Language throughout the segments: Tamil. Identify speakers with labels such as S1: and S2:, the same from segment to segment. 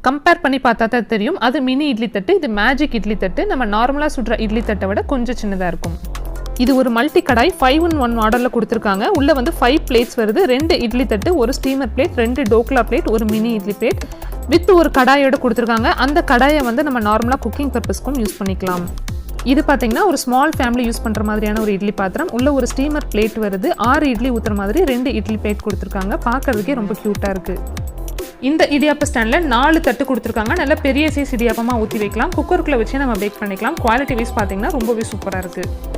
S1: கம்பேர் பண்ணி பார்த்தா தான் தெரியும். அது மினி இட்லி தட்டு, இது மேஜிக் இட்லி தட்டு. நம்ம நார்மலாக சுடுற இட்லி தட்டை விட கொஞ்சம் சின்னதாக இருக்கும். இது ஒரு மல்டி கடாய் 5-in-1 மாடலில் கொடுத்துருக்காங்க. உள்ளே வந்து 5 பிளேட்ஸ் வருது. 2 இட்லி தட்டு, ஒரு ஸ்டீமர் பிளேட், 2 டோக்லா பிளேட், ஒரு மினி இட்லி பிளேட் வித் ஒரு கடாயோட கொடுத்துருக்காங்க. அந்த கடாயை வந்து நம்ம நார்மலாக குக்கிங் பர்பஸ்க்கும் யூஸ் பண்ணிக்கலாம். இது பார்த்தீங்கன்னா ஒரு ஸ்மால் ஃபேமிலி யூஸ் பண்ணுற மாதிரியான ஒரு இட்லி பாத்திரம். உள்ள ஒரு ஸ்டீமர் பிளேட் வருது. 6 இட்லி ஊற்றுற மாதிரி 2 இட்லி பிளேட் கொடுத்துருக்காங்க. பார்க்கறதுக்கே ரொம்ப க்யூட்டாக இருக்குது. இந்த இடியாப்ப ஸ்டாண்டில் 4 தட்டு கொடுத்துருக்காங்க. நல்ல பெரிய சைஸ் இடியாப்பமாக ஊற்றி வைக்கலாம். குக்கருக்குள்ளே வச்சு நம்ம பேக் பண்ணிக்கலாம். குவாலிட்டி வைஸ் பார்த்தீங்கன்னா ரொம்பவே சூப்பராக இருக்குது.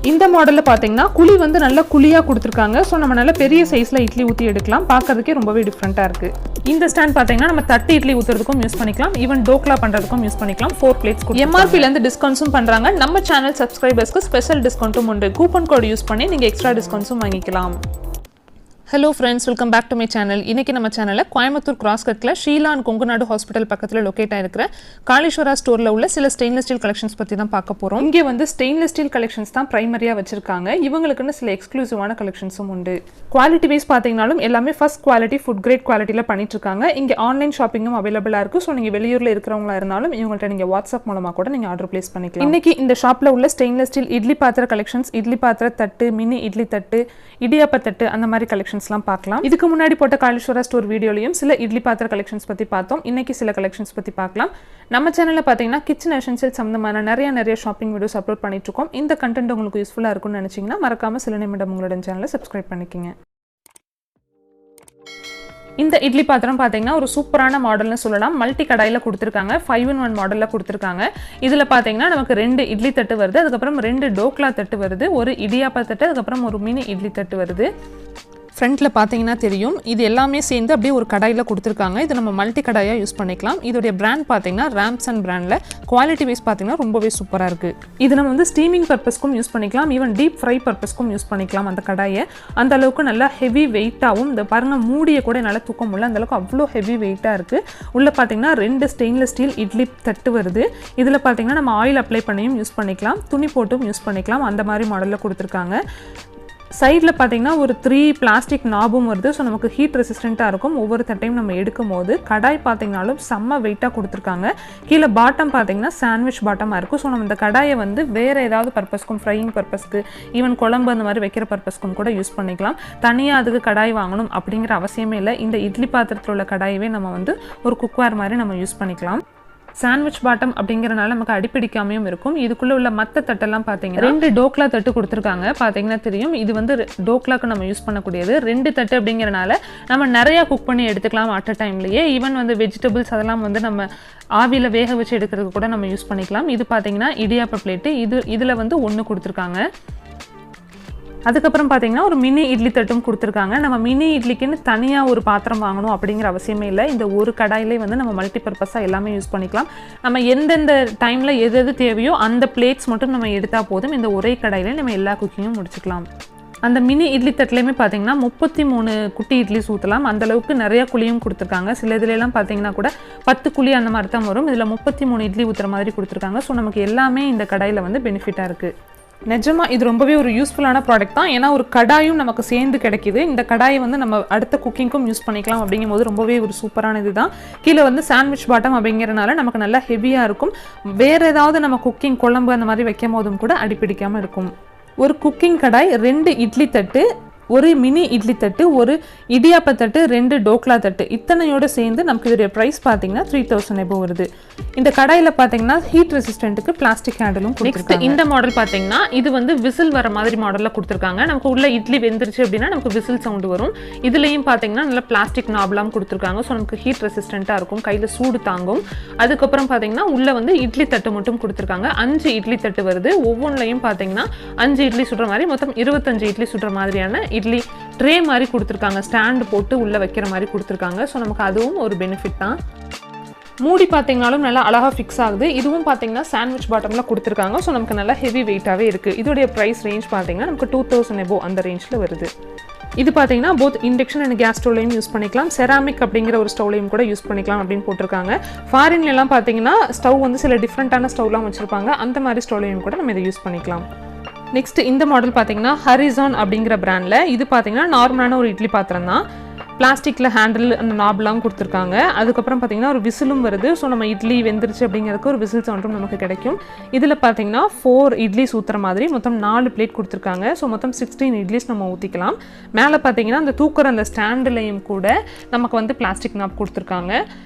S1: இந்த மாடலில் பார்த்தீங்கன்னா குழி வந்து நல்லா குழியாக கொடுத்துருக்காங்க. ஸோ நம்ம நல்ல பெரிய சைஸில் இட்லி ஊற்றி எடுக்கலாம். பார்க்கறதுக்கே ரொம்பவே டிஃப்ரெண்ட்டாக இருக்குது. இந்த ஸ்டாண்ட் பார்த்தீங்கன்னா நம்ம தட்டு இட்லி ஊற்றுறதுக்கும் யூஸ் பண்ணிக்கலாம். ஈவன் டோக்லா பண்ணுறதுக்கும் யூஸ் பண்ணிக்கலாம். 4 பிளேட்ஸ் எம்ஆர்பிலேருந்து டிஸ்கவுண்ட்ஸும் பண்ணுறாங்க. நம்ம சேனல் சப்ஸ்கிரைபர்ஸ்க்கு ஸ்பெஷல் டிஸ்கவுண்ட்டும் உண்டு. கூப்பன் கோட் யூஸ் பண்ணி நீங்கள் எக்ஸ்ட்ரா டிஸ்கவுண்ட்ஸும் வாங்கிக்கலாம். Hello friends, welcome back to my channel. இன்றைக்கி நம்ம சேனலில் கோயம்புத்தூர் கிராஸ்கட்டில் ஷீலா அண்ட் கொங்குநாடு ஹாஸ்பிட்டல் பக்கத்தில் லொக்கேட் ஆகிருக்கிற காலேஸ்வரா ஸ்டோரில் உள்ள சில ஸ்டெயின்லெஸ் ஸ்டீல் கலெக்ஷன்ஸ் பற்றி தான் பார்க்க போகிறோம். இங்கே வந்து ஸ்டெயின்லெஸ் ஸ்டீல் கலெக்ஷன்ஸ் தான் ப்ரைமரியாக வச்சிருக்காங்க. இவங்களுக்குன்னு சில எக்ஸ்க்ளூசிவான கலெக்ஷன்ஸும் உண்டு. குவாலிட்டி வைஸ் பார்த்தீங்கன்னாலும் எல்லாமே ஃபர்ஸ்ட் குவாலிட்டி ஃபுட் கிரேட் குவாலிட்டியில் பண்ணிட்டு இருக்காங்க. இங்கே ஆன்லைன் ஷாப்பிங்கும் அவைலபிளாக இருக்குது. ஸோ நீங்கள் வெளியூரில் இருக்கிறவங்களா இருந்தாலும் இவங்கள்ட்ட நீங்கள் வாட்ஸ்அப் மூலமாக கூட நீங்கள் ஆர்டர் பிளேஸ் பண்ணிக்கலாம். இன்றைக்கி இந்த ஷாப்பில் உள்ள ஸ்டெயின்லெஸ் ஸ்டீல் இட்லி பாத்திர கலெக்ஷன்ஸ், இட்லி பாத்திர தட்டு, மினி இட்லி தட்டு, இடியாப்ப தட்டு, அந்த மாதிரி கலெக்ஷன்ஸ்லாம் பார்க்கலாம். இதுக்கு முன்னாடி போட்ட காலேஸ்வரா ஸ்டோர் வீடியோலையும் சில இட்லி பாத்திர கலெக்ஷன்ஸ் பற்றி பார்த்தோம். இன்னைக்கு சில கலெக்ஷன்ஸ் பற்றி பார்க்கலாம். நம்ம சேனலில் பார்த்தீங்கன்னா கிச்சன் எசென்ஷியல் சம்பந்தமான நிறைய ஷாப்பிங் வீடியோஸ் அப்லோட் பண்ணிட்டு இருக்கோம். இந்த கண்டென்ட் உங்களுக்கு யூஸ்ஃபுல்லாக இருக்கும்னு நினைச்சீங்கன்னா மறக்காம சில நிமிடம் உங்களுடன் சேனலை சப்ஸ்கிரைப் பண்ணிக்கங்க. இந்த இட்லி பாத்திரம் பார்த்தீங்கன்னா ஒரு சூப்பரான மாடல்னு சொல்லலாம். மல்டி கடாயில் கொடுத்துருக்காங்க. 5-in-1 மாடலில் கொடுத்துருக்காங்க. இதில் பார்த்தீங்கன்னா நமக்கு 2 இட்லி தட்டு வருது. அதுக்கப்புறம் 2 டோக்லா தட்டு வருது. ஒரு இடியாப்ப தட்டு, அதுக்கப்புறம் ஒரு மினி இட்லி தட்டு வருது. ஃப்ரண்ட்டில் பார்த்தீங்கன்னா தெரியும். இது எல்லாமே சேர்ந்து அப்படியே ஒரு கடாயில் கொடுத்துருக்காங்க. இது நம்ம மல்டி கடாயாக யூஸ் பண்ணிக்கலாம். இதோடைய பிராண்ட் பார்த்தீங்கன்னா ராம்சன் பிராண்டில். குவாலிட்டி வைஸ் பார்த்தீங்கன்னா ரொம்பவே சூப்பராக இருக்குது. இது நம்ம வந்து ஸ்டீமிங் பர்பஸ்க்கும் யூஸ் பண்ணிக்கலாம். ஈவன் டீப் ஃப்ரை பர்பஸ்க்கும் யூஸ் பண்ணிக்கலாம். அந்த கடாயை அந்த அளவுக்கு நல்லா ஹெவி வெயிட்டாகவும், இந்த பாருங்க மூடியை கூட நல்லா தூக்க முடியல, அந்த அளவுக்கு அவ்வளோ ஹெவி வெயிட்டாக இருக்குது. உள்ளே பார்த்தீங்கன்னா 2 ஸ்டெயின்லெஸ் ஸ்டீல் இட்லி தட்டு வருது. இதில் பார்த்தீங்கன்னா நம்ம ஆயில் அப்ளை பண்ணியும் யூஸ் பண்ணிக்கலாம், துணி போட்டும் யூஸ் பண்ணிக்கலாம். அந்த மாதிரி மாடலில் கொடுத்துருக்காங்க. சைடில் பார்த்தீங்கன்னா ஒரு 3 பிளாஸ்டிக் நாபும் வருது. ஸோ நமக்கு ஹீட் ரெசிஸ்டண்ட்டாக இருக்கும். ஒவ்வொரு தட்டையும் நம்ம எடுக்கும் போது கடாய் பார்த்தீங்கன்னாலும் செம்ம வெயிட்டாக கொடுத்துருக்காங்க. கீழே பாட்டம் பார்த்தீங்கன்னா சாண்ட்விச் பாட்டமாக இருக்கும். ஸோ நம்ம இந்த கடாயை வந்து வேறு ஏதாவது பர்பஸ்க்கும், ஃப்ரையிங் பர்பஸ்க்கு, ஈவன் குழம்பு அந்த மாதிரி வைக்கிற பர்பஸ்க்கும் கூட யூஸ் பண்ணிக்கலாம். தனியாக அதுக்கு கடாய் வாங்கணும் அப்படிங்கிற அவசியமே இல்லை. இந்த இட்லி பாத்திரத்தில் உள்ள கடாயவே நம்ம வந்து ஒரு குக்வேர் மாதிரி நம்ம யூஸ் பண்ணிக்கலாம். சாண்ட்விச் பாட்டம் அப்படிங்கிறனால நமக்கு அடிப்பிடிக்காமையும் இருக்கும். இதுக்குள்ளே உள்ள மற்ற தட்டெல்லாம் பார்த்தீங்கன்னா 2 டோக்லா தட்டு கொடுத்துருக்காங்க. பார்த்தீங்கன்னா தெரியும். இது வந்து டோக்லாக்கு நம்ம யூஸ் பண்ணக்கூடியது. 2 தட்டு அப்படிங்கிறனால நம்ம நிறையா குக் பண்ணி எடுத்துக்கலாம் அட் அ டைம்லேயே. ஈவன் வந்து வெஜிடபிள்ஸ் அதெல்லாம் வந்து நம்ம ஆவியில் வேக வச்சு எடுக்கிறதுக்கு கூட நம்ம யூஸ் பண்ணிக்கலாம். இது பார்த்தீங்கன்னா இடியாப்ப பிளேட்டு. இதில் வந்து 1 கொடுத்துருக்காங்க. அதுக்கப்புறம் பார்த்தீங்கன்னா ஒரு மினி இட்லி தட்டும் கொடுத்துருக்காங்க. நம்ம மினி இட்லிக்குன்னு தனியாக ஒரு பாத்திரம் வாங்கணும் அப்படிங்கிற அவசியமே இல்லை. இந்த ஒரு கடாயிலே வந்து நம்ம மல்டி பர்பஸாக எல்லாமே யூஸ் பண்ணிக்கலாம். நம்ம எந்தெந்த டைமில் எது தேவையோ அந்த பிளேட்ஸ் மட்டும் நம்ம எடுத்தால் போதும். இந்த ஒரே கடாயிலே நம்ம எல்லா குக்கிங்கும் முடிச்சுக்கலாம். அந்த மினி இட்லி தட்டிலையுமே பார்த்தீங்கன்னா 33 குட்டி இட்லி ஊற்றலாம். அந்தளவுக்கு நிறைய குழியும் கொடுத்துருக்காங்க. சில இதுலலாம் பார்த்தீங்கன்னா கூட 10 குழி அந்த மாதிரி தான் வரும். இதில் 33 இட்லி ஊற்றுற மாதிரி கொடுத்துருக்காங்க. ஸோ நமக்கு எல்லாமே இந்த கடாயில் வந்து பெனிஃபிட்டாக இருக்குது. நிஜமாக இது ரொம்பவே ஒரு யூஸ்ஃபுல்லான ப்ராடக்ட் தான். ஏன்னா ஒரு கடாயும் நமக்கு சேர்ந்து கிடைக்கிது. இந்த கடாயை வந்து நம்ம அடுத்த குக்கிங்க்கும் யூஸ் பண்ணிக்கலாம். அப்படிங்கும் போது ரொம்பவே ஒரு சூப்பரான இது தான். கீழே வந்து சாண்ட்விச் பாட்டம் அப்படிங்கிறனால நமக்கு நல்லா ஹெவியாக இருக்கும். வேறு ஏதாவது நம்ம குக்கிங் குழம்பு அந்த மாதிரி வைக்கும் போதும் கூட அடிப்பிடிக்காமல் இருக்கும். ஒரு குக்கிங் கடாய், 2 இட்லி தட்டு, ஒரு மினி இட்லி தட்டு, ஒரு இடியாப்ப தட்டு, 2 டோக்லா தட்டு, இத்தனையோடு சேர்ந்து நமக்கு இதோடைய ப்ரைஸ் பார்த்தீங்கன்னா 3000 எபோ வருது. இந்த கடாயில் பார்த்தீங்கன்னா ஹீட் ரெசிஸ்டன்ட்டுக்கு பிளாஸ்டிக் ஹேண்டிலும் கொடுத்துருக்காங்க. இந்த மாடல் பார்த்தீங்கன்னா இது வந்து விசில் வர மாதிரி மாடலில் கொடுத்துருக்காங்க. நமக்கு உள்ள இட்லி வெந்துருச்சு அப்படின்னா நமக்கு விசில் சவுண்டு வரும். இதுலேயும் பார்த்தீங்கன்னா நல்லா பிளாஸ்டிக் நாப்லாம் கொடுத்துருக்காங்க. ஸோ நமக்கு ஹீட் ரெசிஸ்டண்ட்டாக இருக்கும், கையில் சூடு தாங்கும். அதுக்கப்புறம் பார்த்தீங்கன்னா உள்ள வந்து இட்லி தட்டு மட்டும் கொடுத்துருக்காங்க. 5 இட்லி தட்டு வருது. ஒவ்வொன்றிலையும் பார்த்தீங்கன்னா 5 இட்லி சுடுற மாதிரி மொத்தம் 25 இட்லி சுடுற மாதிரியான இட்லி ட்ரே மாதிரி கொடுத்துருக்காங்க. ஸ்டாண்டு போட்டு உள்ளே வைக்கிற மாதிரி கொடுத்துருக்காங்க. ஸோ நமக்கு அதுவும் ஒரு பெனிஃபிட் தான். மூடி பார்த்தீங்கனாலும் நல்லா அழகாக ஃபிக்ஸ் ஆகுது. இதுவும் பார்த்தீங்கன்னா சாண்ட்விச் பாட்டமில் கொடுத்துருக்காங்க. ஸோ நமக்கு நல்லா ஹெவி வெயிட்டாகவே இருக்குது. இதோடைய ப்ரைஸ் ரேஞ்ச் பார்த்தீங்கன்னா நமக்கு 2000 எபோ அந்த ரேஞ்சில் வருது. இது பார்த்தீங்கன்னா போத் இண்டக்ஷன் அண்ட் கேஸ் ஸ்டவ்லையும் யூஸ் பண்ணிக்கலாம். செராமிக் அப்படிங்கிற ஒரு ஸ்டவ்லையும் கூட யூஸ் பண்ணிக்கலாம் அப்படின்னு போட்டிருக்காங்க. ஃபாரின்லாம் பார்த்தீங்கன்னா ஸ்டவ் வந்து சில டிஃப்ரெண்ட்டான ஸ்டவ்லாம் வச்சுருப்பாங்க. அந்த மாதிரி ஸ்டவ்லையும் கூட நம்ம இதை யூஸ் பண்ணிக்கலாம். நெக்ஸ்ட் இந்த மாடல் பார்த்தீங்கன்னா ஹரிசான் அப்படிங்கிற பிராண்டில். இது பார்த்தீங்கன்னா நார்மலான ஒரு இட்லி பாத்திரம் தான். பிளாஸ்டிக்கில் ஹேண்டில் அந்த நாப்லாம் கொடுத்துருக்காங்க. அதுக்கப்புறம் பார்த்திங்கன்னா ஒரு விசிலும் வருது. ஸோ நம்ம இட்லி வெந்துருச்சு அப்படிங்கிறதுக்கு ஒரு விசில் சவுண்டும் நமக்கு கிடைக்கும். இதில் பார்த்திங்கன்னா 4 இட்லிஸ் ஊற்றுற மாதிரி மொத்தம் 4 பிளேட் கொடுத்துருக்காங்க. ஸோ மொத்தம் 16 இட்லிஸ் நம்ம ஊற்றிக்கலாம். மேலே பார்த்திங்கன்னா அந்த தூக்குற அந்த ஸ்டாண்டுலேயும் கூட நமக்கு வந்து பிளாஸ்டிக் நாப் கொடுத்துருக்காங்க.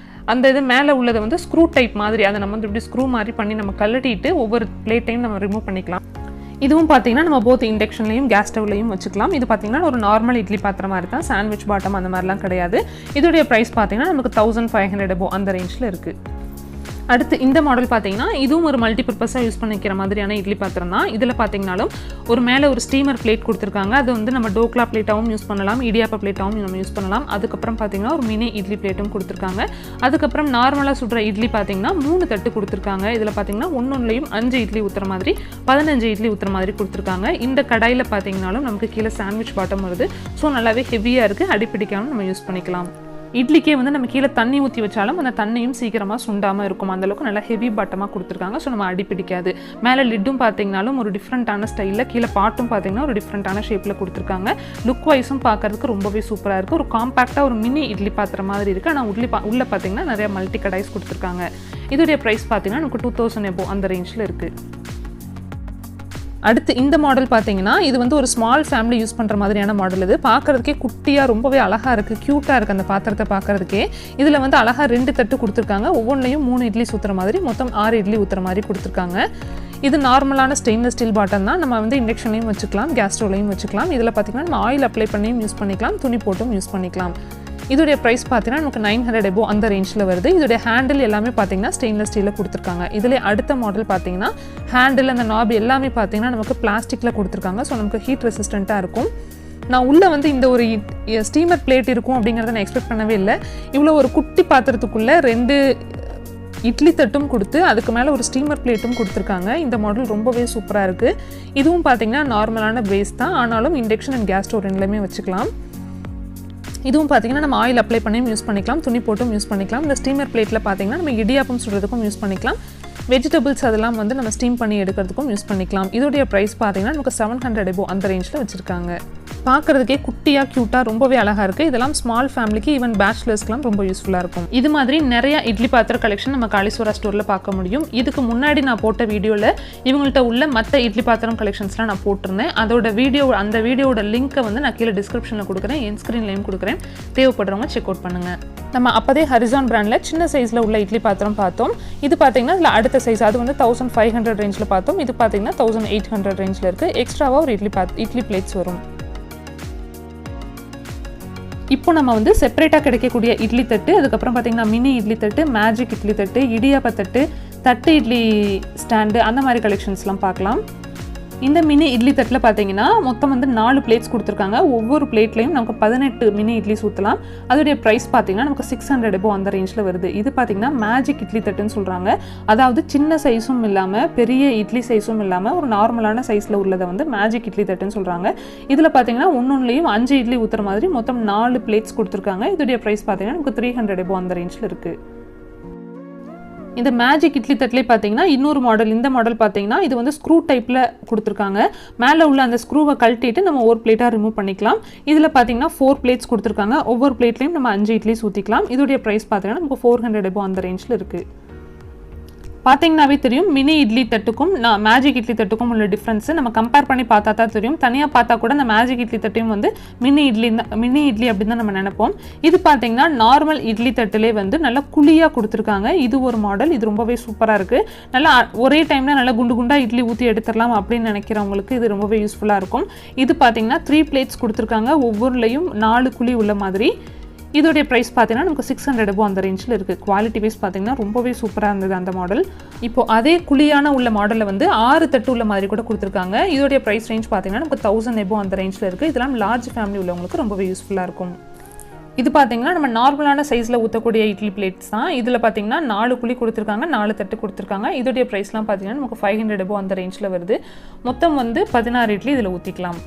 S1: அந்த இது மேலே உள்ளதை வந்து ஸ்க்ரூ டைப் மாதிரி அதை நம்ம வந்து இப்படி ஸ்க்ரூ மாதிரி பண்ணி நம்ம கழட்டிட்டு ஒவ்வொரு பிளேட்டையும் நம்ம ரிமூவ் பண்ணிக்கலாம். இதுவும் பார்த்தீங்கன்னா நம்ம போத் இண்டக்ஷன்லையும் கேஸ் ஸ்டவ்லையும் வச்சுக்கலாம். இது பார்த்தீங்கன்னா ஒரு நார்மல் இட்லி பாத்திரம் மாதிரி தான், சாண்ட்விச் பாட்டம் அந்த மாதிரிலாம் கிடையாது. இதோடைய ப்ரைஸ் பார்த்தீங்கன்னா நமக்கு 1500 above அந்த ரேஞ்சில் இருக்குது. அடுத்து இந்த மாடல் பார்த்தீங்கன்னா இதுவும் ஒரு மல்டிபர்பஸாக யூஸ் பண்ணிக்கிற மாதிரியான இட்லி பாத்திரம் தான். இதில் பார்த்தீங்கனாலும் ஒரு மேலே ஒரு ஸ்டீமர் பிளேட் கொடுத்துருக்காங்க. அது வந்து நம்ம டோக்லா பிளேட்டாகவும் யூஸ் பண்ணலாம், இடியாப்பா பிளேட்டாகவும் நம்ம யூஸ் பண்ணலாம். அதுக்கப்புறம் பார்த்தீங்கன்னா ஒரு மினி இட்லி பிளேட்டும் கொடுத்துருக்காங்க. அதுக்கப்புறம் நார்மலாக சுடுற இட்லி பார்த்தீங்கன்னா 3 தட்டு கொடுத்துருக்காங்க. இதில் பார்த்தீங்கன்னா ஒன்றுலையும் 5 இட்லி ஊற்றுற மாதிரி 15 இட்லி ஊற்றுற மாதிரி கொடுத்துருக்காங்க. இந்த கடாயில் பார்த்தீங்கன்னாலும் நமக்கு கீழே சாண்ட்விச் பாட்டம் வருது. ஸோ நல்லாவே ஹெவியாக இருக்குது, அடிப்பிடிக்காமல் நம்ம யூஸ் பண்ணிக்கலாம். இட்லிக்கே வந்து நம்ம கீழே தண்ணி ஊற்றி வச்சாலும் அந்த தண்ணியும் சீக்கிரமாக சுண்டாமல் இருக்கும். அந்தளவுக்கு நல்லா ஹெவி பாட்டமாக கொடுத்துருக்காங்க. ஸோ நம்ம அடிப்பிடிக்காது. மேலே லிட்டும் பார்த்தீங்கனாலும் ஒரு டிஃப்ரெண்ட்டான ஸ்டைலில், கீழே பாட்டும் பார்த்தீங்கன்னா ஒரு டிஃப்ரெண்ட்டான ஷேப்பில் கொடுத்துருக்காங்க. லுக் வைஸும் பார்க்கறதுக்கு ரொம்பவே சூப்பராக இருக்குது. ஒரு காம்பேக்டாக ஒரு மினி இட்லி பாத்திரம் மாதிரி இருக்குது. ஆனால் உள்ளே பார்த்தீங்கன்னா நிறைய மல்டி கடாய்ஸ் கொடுத்துருக்காங்க. இதோடைய ப்ரைஸ் பார்த்தீங்கன்னா நமக்கு 2000 above அந்த ரேஞ்சில் இருக்குது. அடுத்து இந்த மாடல் பார்த்தீங்கன்னா இது வந்து ஒரு ஸ்மால் ஃபேமிலி யூஸ் பண்ணுற மாதிரியான மாடல். இது பார்க்குறதுக்கே குட்டியாக ரொம்பவே அழகாக இருக்குது, க்யூட்டாக இருக்குது அந்த பாத்திரத்தை பார்க்குறதுக்கே. இதில் வந்து அழகாக 2 தட்டு கொடுத்துருக்காங்க. ஒவ்வொன்றையும் 3 இட்லி ஊற்றுற மாதிரி மொத்தம் 6 இட்லி ஊற்றுற மாதிரி கொடுத்துருக்காங்க. இது நார்மலான ஸ்டெயின்லெஸ் ஸ்டீல் பாட்டம் தான். நம்ம வந்து இண்டக்ஷன்லையும் வச்சுக்கலாம், கேஸ் ஸ்டவ்லையும் வச்சுக்கலாம். இதில் பார்த்தீங்கன்னா நம்ம ஆயில் அப்ளை பண்ணியும் யூஸ் பண்ணிக்கலாம், துணி போட்டும் யூஸ் பண்ணிக்கலாம். இதோடைய ப்ரைஸ் பார்த்தீங்கன்னா நமக்கு 900 above அந்த ரேஞ்சில் வருது. இதோடைய ஹேண்டில் எல்லாமே பார்த்தீங்கன்னா ஸ்டெயின்லெஸ் ஸ்டீலில் கொடுத்துருக்காங்க. இதில் அடுத்த மாடல் பார்த்தீங்கன்னா ஹேண்டில் அந்த நாப் எல்லாமே பார்த்தீங்கன்னா நமக்கு பிளாஸ்டிக்கில் கொடுத்துருக்காங்க. ஸோ நமக்கு ஹீட் ரெசிஸ்டண்ட்டாக இருக்கும். நான் உள்ளே வந்து இந்த ஒரு ஸ்டீமர் பிளேட் இருக்கும் அப்படிங்கிறத நான் எக்ஸ்பெக்ட் பண்ணவே இல்லை. இவ்வளோ ஒரு குட்டி பாத்திரத்துக்குள்ளே 2 இட்லி தட்டும் கொடுத்து அதுக்கு மேலே ஒரு ஸ்டீமர் பிளேட்டும் கொடுத்துருக்காங்க. இந்த மாடல் ரொம்பவே சூப்பராக இருக்குது. இதுவும் பார்த்தீங்கன்னா நார்மலான பேஸ் தான், ஆனாலும் இண்டக்ஷன் அண்ட் கேஸ் ஸ்டவ் ரெண்டுலேயுமே வச்சுக்கலாம். இதுவும் பார்த்தீங்கன்னா நம்ம ஆயில் அப்ளை பண்ணியும் யூஸ் பண்ணிக்கலாம், துணி போட்டும் யூஸ் பண்ணிக்கலாம். இந்த ஸ்டீமர் பிளேட்டில் பார்த்தீங்கன்னா நம்ம இடியாப்பம் சுடுறதுக்கும் யூஸ் பண்ணிக்கலாம், வெஜிடபிள்ஸ் அதெல்லாம் வந்து நம்ம ஸ்டீம் பண்ணி எடுக்கிறதுக்கும் யூஸ் பண்ணிக்கலாம். இதோடைய ப்ரைஸ் பார்த்தீங்கன்னா நமக்கு 700 above அந்த ரேஞ்சில் வச்சுருக்காங்க. பார்க்குறதுக்கே குட்டியாக க்யூட்டாக ரொம்பவே அழகாக இருக்குது. இதெல்லாம் ஸ்மால் ஃபேமிலிக்கு ஈவன் பேச்சுலர்ஸ்க்குலாம் ரொம்ப யூஸ்ஃபுல்லாக இருக்கும். இது மாதிரி நிறைய இட்லி பாத்திர கலெக்ஷன் நம்ம காளீஸ்வரா ஸ்டோரில் பார்க்க முடியும். இதுக்கு முன்னாடி நான் போட்ட வீடியோவில் இவங்கள்ட்ட உள்ள மற்ற இட்லி பாத்திரம் கலெக்ஷன்ஸ்லாம் நான் போட்டிருந்தேன். அந்த வீடியோட லிங்க்கை வந்து நான் கீழே டிஸ்கிரிப்ஷனில் கொடுக்குறேன், என் ஸ்க்ரீன்லையும் கொடுக்குறேன். தேவைப்படுறவங்க செக் அவுட் பண்ணுங்கள். நம்ம அப்போதே ஹரிசான் பிராண்டில் சின்ன சைஸில் உள்ள இட்லி பாத்திரம் பார்த்தோம். இது பார்த்தீங்கன்னா இதில் அடுத்த சைஸ் அது வந்து 1500 ரேஞ்சில் பார்த்தோம். இது பார்த்தீங்கன்னா 1800 ரேஞ்சில் இருக்குது. எக்ஸ்ட்ராவாக ஒரு இட்லி பிளேட்ஸ் வரும். இப்போ நம்ம வந்து செப்பரேட்டாக கிடைக்கக்கூடிய இட்லி தட்டு, அதுக்கப்புறம் பார்த்தீங்கன்னா மினி இட்லி தட்டு, மேஜிக் இட்லி தட்டு, இடியாப்ப தட்டு இட்லி ஸ்டாண்டு அந்த மாதிரி கலெக்ஷன்ஸ்லாம் பார்க்கலாம். இந்த மினி இட்லி தட்டில் பார்த்தீங்கன்னா மொத்தம் வந்து 4 பிளேட்ஸ் கொடுத்துருக்காங்க. ஒவ்வொரு பிளேட்லையும் நமக்கு 18 மினி இட்லி ஊற்றலாம். அதோடைய ப்ரைஸ் பார்த்தீங்கன்னா நமக்கு 600 above அந்த ரேஞ்சில் வருது. இது பார்த்தீங்கன்னா மேஜிக் இட்லி தட்டுன்னு சொல்கிறாங்க. அதாவது சின்ன சைஸும் இல்லாமல் பெரிய இட்லி சைஸும் இல்லாமல் ஒரு நார்மலான சைஸில் உள்ளதை வந்து மேஜிக் இட்லி தட்டுன்னு சொல்கிறாங்க. இதில் பார்த்தீங்கன்னா ஒன்றுலையும் 5 இட்லி ஊற்றுற மாதிரி மொத்தம் 4 பிளேட்ஸ் கொடுத்துருக்காங்க. இதோடைய ப்ரைஸ் பார்த்தீங்கன்னா நமக்கு 300 above அந்த ரேஞ்சில் இருக்குது. இந்த மேஜிக் இட்லி தட்டிலே பார்த்தீங்கன்னா இன்னொரு மாடல், இந்த மாடல் பார்த்தீங்கன்னா இது வந்து ஸ்க்ரூ டைப்பில் கொடுத்துருக்காங்க. மேலே உள்ள அந்த ஸ்க்ரூவை கழட்டிட்டு நம்ம ஒரு பிளேட்டாக ரிமூவ் பண்ணிக்கலாம். இதில் பார்த்தீங்கன்னா 4 பிளேட்ஸ் கொடுத்துருக்காங்க. ஒவ்வொரு பிளேட்லையும் நம்ம 5 இட்லி ஊற்றிக்கலாம். இதோடைய ப்ரைஸ் பார்த்தீங்கன்னா நமக்கு 400 above அந்த ரேஞ்சில் இருக்குது. பார்த்தீங்கன்னாவே தெரியும் மினி இட்லி தட்டுக்கும் மேஜிக் இட்லி தட்டுக்கும் உள்ள டிஃப்ரென்ஸு நம்ம கம்பேர் பண்ணி பார்த்தா தான் தெரியும். தனியாக பார்த்தா கூட இந்த மேஜிக் இட்லி தட்டையும் வந்து மினி இட்லி அப்படின்னு தான் நம்ம நினைப்போம். இது பார்த்தீங்கன்னா நார்மல் இட்லி தட்டிலே வந்து நல்லா குழியாக கொடுத்துருக்காங்க. இது ஒரு மாடல், இது ரொம்பவே சூப்பராக இருக்குது. நல்லா ஒரே டைமில் நல்லா குண்டாக இட்லி ஊற்றி எடுத்துடலாம் அப்படின்னு நினைக்கிறவங்களுக்கு இது ரொம்பவே யூஸ்ஃபுல்லாக இருக்கும். இது பார்த்தீங்கன்னா 3 பிளேட்ஸ் கொடுத்துருக்காங்க. ஒவ்வொருலையும் 4 குழி உள்ள மாதிரி. இதோடைய ப்ரைஸ் பார்த்தீங்கன்னா நமக்கு 600 above அந்த ரேஞ்சில் இருக்குது. குவாலிட்டி வைஸ் பார்த்தீங்கன்னா ரொம்பவே சூப்பராக இருந்தது அந்த மாடல். இப்போ அதே குழியான உள்ள மாடலில் வந்து 6 தட்டு உள்ள மாதிரி கூட கொடுத்துருக்காங்க. இதோடைய ப்ரைஸ் ரேஞ்ச் பார்த்தீங்கன்னா நமக்கு 1000 above அந்த ரேஞ்சில் இருக்குது. இதெல்லாம் லார்ஜ் ஃபேமிலி உள்ளவங்களுக்கு ரொம்பவே யூஸ்ஃபுல்லாக இருக்கும். இது பார்த்தீங்கன்னா நம்ம நார்மலான சைஸில் ஊற்றக்கூடிய இட்லி பிளேட்ஸ் தான். இதில் பார்த்தீங்கன்னா 4 குழி கொடுத்துருக்காங்க, 4 தட்டு கொடுத்துருக்காங்க. இதோடைய ப்ரைஸ்லாம் பார்த்தீங்கன்னா நமக்கு 500 above அந்த ரேஞ்சில் வருது. மொத்தம் வந்து 16 இட்லி இதில் ஊற்றிக்கலாம்.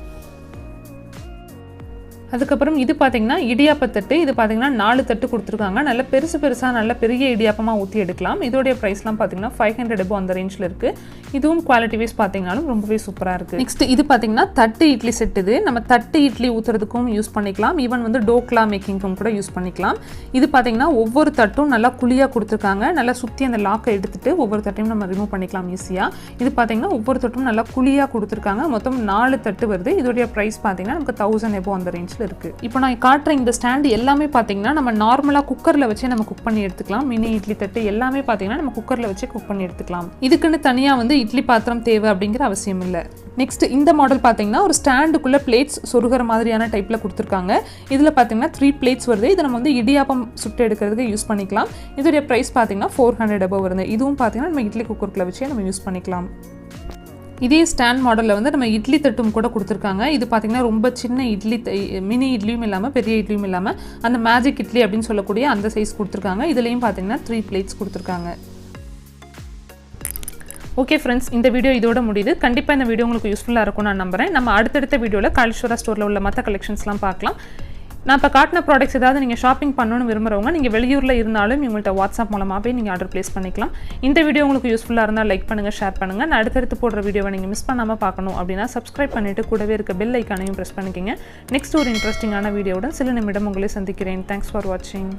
S1: அதுக்கப்புறம் இது பார்த்தீங்கன்னா இடியாப்ப தட்டு. இது பார்த்தீங்கன்னா 4 தட்டு கொடுத்துருக்காங்க. நல்ல பெருசாக நல்ல பெரிய இடியாப்பமாக ஊற்றி எடுக்கலாம். இதோடைய ப்ரைஸ்லாம் பார்த்தீங்கன்னா 500 above அந்த ரேஞ்சில் இருக்குது. இதுவும் குவாலிட்டி வைஸ் பார்த்தீங்கன்னாலும் ரொம்பவே சூப்பராக இருக்குது. நெக்ஸ்ட் இது பார்த்தீங்கன்னா தட்டு இட்லி செட். இது நம்ம தட்டு இட்லி ஊற்றுறதுக்கும் யூஸ் பண்ணிக்கலாம். ஈவன் வந்து டோக்லா மேக்கிங்க்கும் கூட யூஸ் பண்ணிக்கலாம். இது பார்த்தீங்கன்னா ஒவ்வொரு தட்டும் நல்லா குழியாக கொடுத்துருக்காங்க. நல்லா சுற்றி அந்த லாக்கை எடுத்துட்டு ஒவ்வொரு தட்டையும் நம்ம ரிமூவ் பண்ணிக்கலாம் ஈஸியாக. இது பார்த்தீங்கன்னா ஒவ்வொரு தட்டும் நல்லா குழியாக கொடுத்துருக்காங்க. மொத்தம் 4 தட்டு வருது. இதோடைய ப்ரைஸ் பார்த்தீங்கன்னா நமக்கு 1000 above அந்த ரேஞ்சில் இருக்கு. இப்போ நான் காட்டுற இந்த ஸ்டாண்ட் எல்லாமே பார்த்தீங்கன்னா நம்ம நார்மலாக குக்கரில் வச்சு நம்ம குக் பண்ணி எடுத்துக்கலாம். மினி இட்லி தட்டு எல்லாமே பார்த்தீங்கன்னா நம்ம குக்கரில் வச்சு குக் பண்ணி எடுத்துக்கலாம். இதுக்குன்னு தனியாக வந்து இட்லி பாத்திரம் தேவை அப்படிங்கிற அவசியம் இல்லை. நெக்ஸ்ட் இந்த மாடல் பார்த்தீங்கன்னா ஒரு ஸ்டாண்டுக்குள்ளே பிளேட்ஸ் சொருகிற மாதிரியான டைப்பில் கொடுத்துருக்காங்க. இதில் பார்த்தீங்கன்னா 3 பிளேட்ஸ் வருது. இதை நம்ம வந்து இடியாப்பம் சுட்டு எடுக்கிறதுக்கு யூஸ் பண்ணிக்கலாம். இதோடைய ப்ரைஸ் பார்த்தீங்கன்னா 400 above வருது. இதுவும் பார்த்தீங்கன்னா நம்ம இட்லி குக்கருக்குள்ளே வச்சே நம்ம யூஸ் பண்ணிக்கலாம். இதே ஸ்டாண்ட் மாடலில் வந்து நம்ம இட்லி தட்டும் கூட கொடுத்துருக்காங்க. இது பார்த்தீங்கன்னா ரொம்ப சின்ன இட்லி, மினி இட்லியும் இல்லாமல் பெரிய இட்லியும் இல்லாமல் அந்த மேஜிக் இட்லி அப்படின்னு சொல்லக்கூடிய அந்த சைஸ் கொடுத்துருக்காங்க. இதுலேயும் பார்த்தீங்கன்னா 3 பிளேட்ஸ் கொடுத்துருக்காங்க. ஓகே ஃப்ரெண்ட்ஸ், இந்த வீடியோ இதோட முடியுது. கண்டிப்பாக இந்த வீடியோ உங்களுக்கு யூஸ்ஃபுல்லாக இருக்கும் நான் நம்புகிறேன். நம்ம அடுத்தடுத்த வீடியோவில் காலேஸ்வரா ஸ்டோரில் உள்ள மற்ற கலெக்ஷன்ஸ்லாம் பார்க்கலாம். நான் இப்போ காட்டின ப்ராடக்ட்ஸ் ஏதாவது நீங்கள் ஷாப்பிங் பண்ணணும்னு விரும்புகிறவங்க நீங்கள் வெளியூரில் இருந்தாலும் இவங்கள்ட்ட வாட்ஸ்அப் மூலமாக போய் நீங்கள் ஆர்டர் ப்ளேஸ் பண்ணிக்கலாம். இந்த வீடியோ உங்களுக்கு யூஸ்ஃபுல்லாக இருந்தால் லைக் பண்ணுங்கள், ஷேர் பண்ணுங்கள். நான் அடுத்தடுத்து போடுற வீடியோவை நீங்கள் மிஸ் பண்ணாமல் பார்க்கணும் அப்படின்னா சப்ஸ்கிரைப் பண்ணிவிட்டு கூடவே இருக்க பெல் ஐக்கானையும் ப்ரெஸ் பண்ணிக்கோங்க. நெக்ஸ்ட் ஒரு இன்ட்ரெஸ்டிங்கான வீடியோவுடன் சில நிமிடம் உங்களை சந்திக்கிறேன். தேங்க்ஸ் ஃபார் வாட்சிங்.